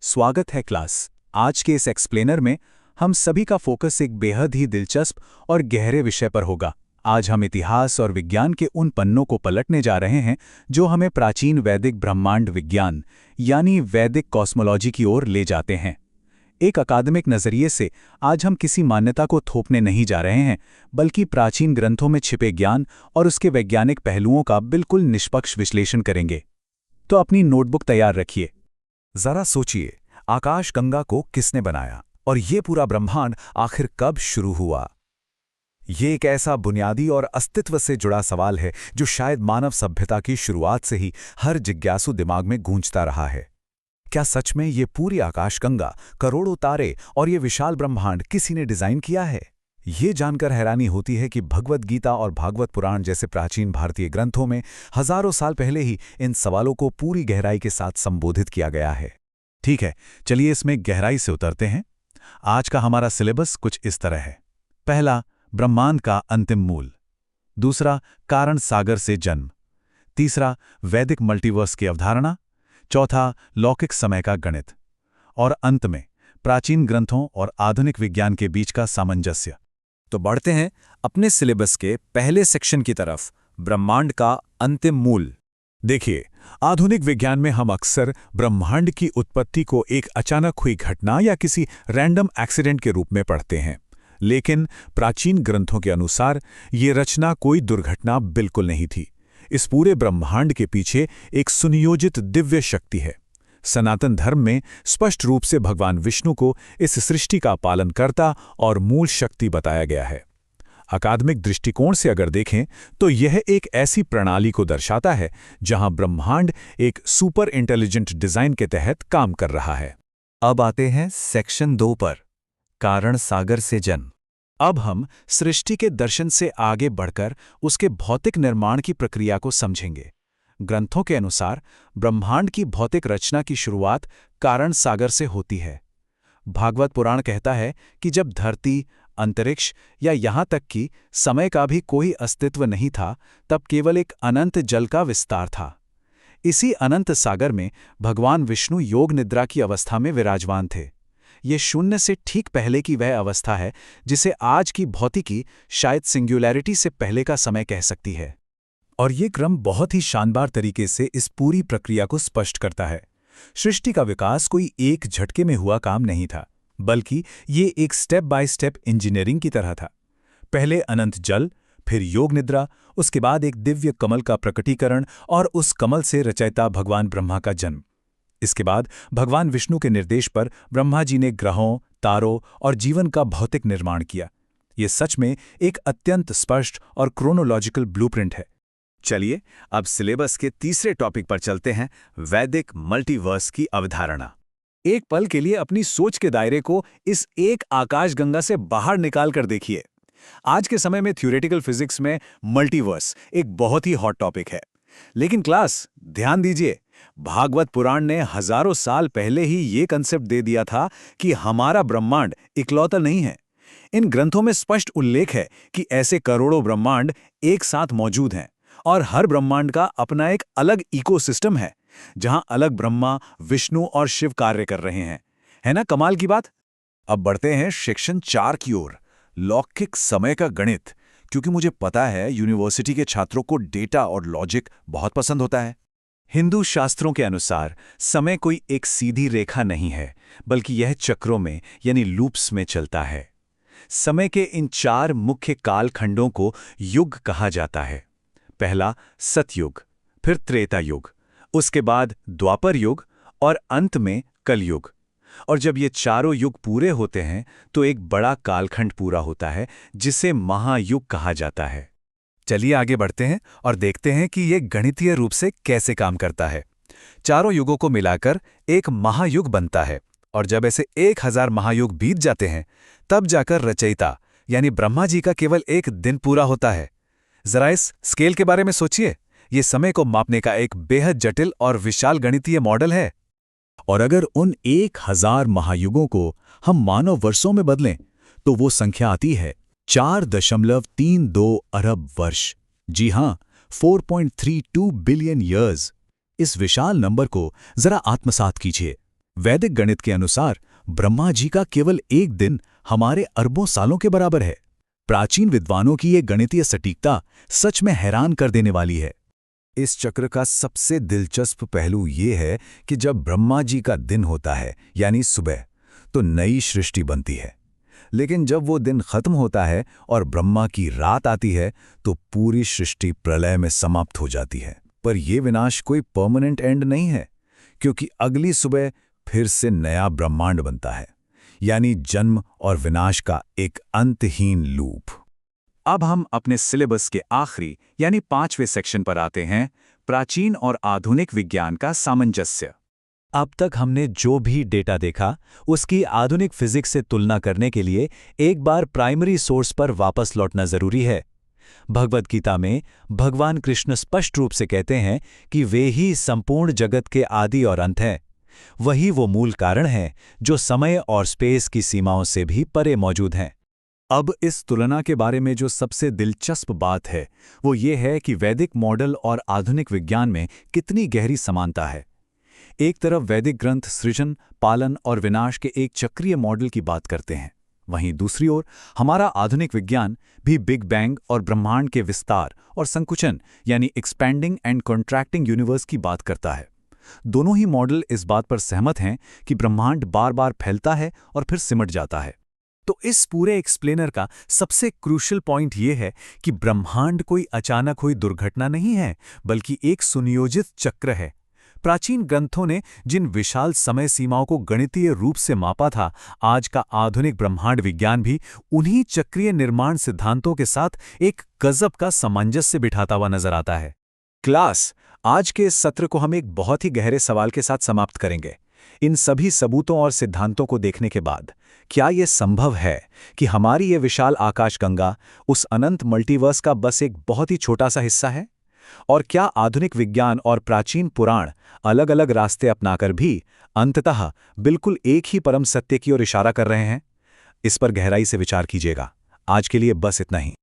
स्वागत है क्लास। आज के इस एक्सप्लेनर में हम सभी का फोकस एक बेहद ही दिलचस्प और गहरे विषय पर होगा। आज हम इतिहास और विज्ञान के उन पन्नों को पलटने जा रहे हैं जो हमें प्राचीन वैदिक ब्रह्मांड विज्ञान यानी वैदिक कॉस्मोलॉजी की ओर ले जाते हैं। एक अकादमिक नजरिए से आज हम किसी मान्यता को थोपने नहीं जा रहे हैं, बल्कि प्राचीन ग्रंथों में छिपे ज्ञान और उसके वैज्ञानिक पहलुओं का बिल्कुल निष्पक्ष विश्लेषण करेंगे। तो अपनी नोटबुक तैयार रखिए। जरा सोचिए, आकाशगंगा को किसने बनाया और ये पूरा ब्रह्मांड आखिर कब शुरू हुआ? ये एक ऐसा बुनियादी और अस्तित्व से जुड़ा सवाल है जो शायद मानव सभ्यता की शुरुआत से ही हर जिज्ञासु दिमाग में गूंजता रहा है। क्या सच में ये पूरी आकाशगंगा, करोड़ों तारे और ये विशाल ब्रह्मांड किसी ने डिजाइन किया है? ये जानकर हैरानी होती है कि भगवद गीता और भागवत पुराण जैसे प्राचीन भारतीय ग्रंथों में हजारों साल पहले ही इन सवालों को पूरी गहराई के साथ संबोधित किया गया है। ठीक है, चलिए इसमें गहराई से उतरते हैं। आज का हमारा सिलेबस कुछ इस तरह है। पहला, ब्रह्मांड का अंतिम मूल। दूसरा, कारण सागर से जन्म। तीसरा, वैदिक मल्टीवर्स की अवधारणा। चौथा, लौकिक समय का गणित। और अंत में प्राचीन ग्रंथों और आधुनिक विज्ञान के बीच का सामंजस्य। तो बढ़ते हैं अपने सिलेबस के पहले सेक्शन की तरफ, ब्रह्मांड का अंतिम मूल। देखिए, आधुनिक विज्ञान में हम अक्सर ब्रह्मांड की उत्पत्ति को एक अचानक हुई घटना या किसी रैंडम एक्सीडेंट के रूप में पढ़ते हैं, लेकिन प्राचीन ग्रंथों के अनुसार ये रचना कोई दुर्घटना बिल्कुल नहीं थी। इस पूरे ब्रह्मांड के पीछे एक सुनियोजित दिव्य शक्ति है। सनातन धर्म में स्पष्ट रूप से भगवान विष्णु को इस सृष्टि का पालनकर्ता और मूल शक्ति बताया गया है। अकादमिक दृष्टिकोण से अगर देखें तो यह एक ऐसी प्रणाली को दर्शाता है जहां ब्रह्मांड एक सुपर इंटेलिजेंट डिजाइन के तहत काम कर रहा है। अब आते हैं सेक्शन 2 पर, कारण सागर से जन्म। अब हम सृष्टि के दर्शन से आगे बढ़कर उसके भौतिक निर्माण की प्रक्रिया को समझेंगे। ग्रंथों के अनुसार ब्रह्मांड की भौतिक रचना की शुरुआत कारण सागर से होती है। भागवत पुराण कहता है कि जब धरती, अंतरिक्ष या यहाँ तक कि समय का भी कोई अस्तित्व नहीं था, तब केवल एक अनंत जल का विस्तार था। इसी अनंत सागर में भगवान विष्णु योग निद्रा की अवस्था में विराजमान थे। ये शून्य से ठीक पहले की वह अवस्था है जिसे आज की भौतिकी शायद सिंगुलैरिटी से पहले का समय कह सकती है। और ये क्रम बहुत ही शानदार तरीके से इस पूरी प्रक्रिया को स्पष्ट करता है। सृष्टि का विकास कोई एक झटके में हुआ काम नहीं था, बल्कि ये एक स्टेप बाय स्टेप इंजीनियरिंग की तरह था। पहले अनंत जल, फिर योग निद्रा, उसके बाद एक दिव्य कमल का प्रकटीकरण और उस कमल से रचयिता भगवान ब्रह्मा का जन्म। इसके बाद भगवान विष्णु के निर्देश पर ब्रह्मा जी ने ग्रहों, तारों और जीवन का भौतिक निर्माण किया। ये सच में एक अत्यंत स्पष्ट और क्रोनोलॉजिकल ब्लूप्रिंट है। चलिए अब सिलेबस के तीसरे टॉपिक पर चलते हैं, वैदिक मल्टीवर्स की अवधारणा। एक पल के लिए अपनी सोच के दायरे को इस एक आकाशगंगा से बाहर निकाल कर देखिए। आज के समय में थ्योरेटिकल फिजिक्स में मल्टीवर्स एक बहुत ही हॉट टॉपिक है, लेकिन क्लास ध्यान दीजिए, भागवत पुराण ने हजारों साल पहले ही ये कंसेप्ट दे दिया था कि हमारा ब्रह्मांड इकलौता नहीं है। इन ग्रंथों में स्पष्ट उल्लेख है कि ऐसे करोड़ों ब्रह्मांड एक साथ मौजूद हैं और हर ब्रह्मांड का अपना एक अलग इकोसिस्टम है जहां अलग ब्रह्मा, विष्णु और शिव कार्य कर रहे हैं। है ना कमाल की बात? अब बढ़ते हैं सेक्शन 4 की ओर, लौकिक समय का गणित, क्योंकि मुझे पता है यूनिवर्सिटी के छात्रों को डेटा और लॉजिक बहुत पसंद होता है। हिंदू शास्त्रों के अनुसार समय कोई एक सीधी रेखा नहीं है, बल्कि यह चक्रों में यानी लूप्स में चलता है। समय के इन 4 मुख्य कालखंडों को युग कहा जाता है। पहला सतयुग, फिर त्रेता युग, उसके बाद द्वापर युग और अंत में कलयुग। और जब ये चारों युग पूरे होते हैं तो एक बड़ा कालखंड पूरा होता है जिसे महायुग कहा जाता है। चलिए आगे बढ़ते हैं और देखते हैं कि ये गणितीय रूप से कैसे काम करता है। चारों युगों को मिलाकर एक महायुग बनता है और जब ऐसे 1000 महायुग बीत जाते हैं तब जाकर रचयिता यानी ब्रह्मा जी का केवल एक दिन पूरा होता है। जरा इस स्केल के बारे में सोचिए, ये समय को मापने का एक बेहद जटिल और विशाल गणितीय मॉडल है। और अगर उन 1000 महायुगों को हम मानव वर्षों में बदलें तो वो संख्या आती है 4.32 अरब वर्ष। जी हाँ, 4.32 बिलियन ईयर्स। इस विशाल नंबर को जरा आत्मसात कीजिए। वैदिक गणित के अनुसार ब्रह्मा जी का केवल एक दिन हमारे अरबों सालों के बराबर है। प्राचीन विद्वानों की ये गणितीय सटीकता सच में हैरान कर देने वाली है। इस चक्र का सबसे दिलचस्प पहलू ये है कि जब ब्रह्मा जी का दिन होता है यानी सुबह, तो नई सृष्टि बनती है। लेकिन जब वो दिन खत्म होता है और ब्रह्मा की रात आती है तो पूरी सृष्टि प्रलय में समाप्त हो जाती है। पर यह विनाश कोई परमानेंट एंड नहीं है, क्योंकि अगली सुबह फिर से नया ब्रह्मांड बनता है, यानी जन्म और विनाश का एक अंतहीन लूप। अब हम अपने सिलेबस के आखिरी यानी 5वें सेक्शन पर आते हैं, प्राचीन और आधुनिक विज्ञान का सामंजस्य। अब तक हमने जो भी डेटा देखा उसकी आधुनिक फिजिक्स से तुलना करने के लिए एक बार प्राइमरी सोर्स पर वापस लौटना जरूरी है। भगवद गीता में भगवान कृष्ण स्पष्ट रूप से कहते हैं कि वे ही संपूर्ण जगत के आदि और अंत हैं। वही वो मूल कारण है जो समय और स्पेस की सीमाओं से भी परे मौजूद हैं। अब इस तुलना के बारे में जो सबसे दिलचस्प बात है वो ये है कि वैदिक मॉडल और आधुनिक विज्ञान में कितनी गहरी समानता है। एक तरफ वैदिक ग्रंथ सृजन, पालन और विनाश के एक चक्रीय मॉडल की बात करते हैं, वहीं दूसरी ओर हमारा आधुनिक विज्ञान भी बिग बैंग और ब्रह्मांड के विस्तार और संकुचन यानी एक्सपैंडिंग एंड कॉन्ट्रैक्टिंग यूनिवर्स की बात करता है। दोनों ही मॉडल इस बात पर सहमत हैं कि ब्रह्मांड बार बार फैलता है और फिर सिमट जाता है। तो इस पूरे एक्सप्लेनर का सबसे क्रूशियल पॉइंट ये है कि ब्रह्मांड कोई अचानक हुई दुर्घटना नहीं है, बल्कि एक सुनियोजित चक्र है। प्राचीन ग्रंथों ने जिन विशाल समय सीमाओं को गणितीय रूप से मापा था, आज का आधुनिक ब्रह्मांड विज्ञान भी उन्हीं चक्रीय निर्माण सिद्धांतों के साथ एक गजब का सामंजस्य बिठाता हुआ नजर आता है। क्लास, आज के इस सत्र को हम एक बहुत ही गहरे सवाल के साथ समाप्त करेंगे। इन सभी सबूतों और सिद्धांतों को देखने के बाद क्या यह संभव है कि हमारी ये विशाल आकाशगंगा उस अनंत मल्टीवर्स का बस एक बहुत ही छोटा सा हिस्सा है? और क्या आधुनिक विज्ञान और प्राचीन पुराण अलग अलग रास्ते अपनाकर भी अंततः बिल्कुल एक ही परम सत्य की ओर इशारा कर रहे हैं? इस पर गहराई से विचार कीजिएगा। आज के लिए बस इतना ही।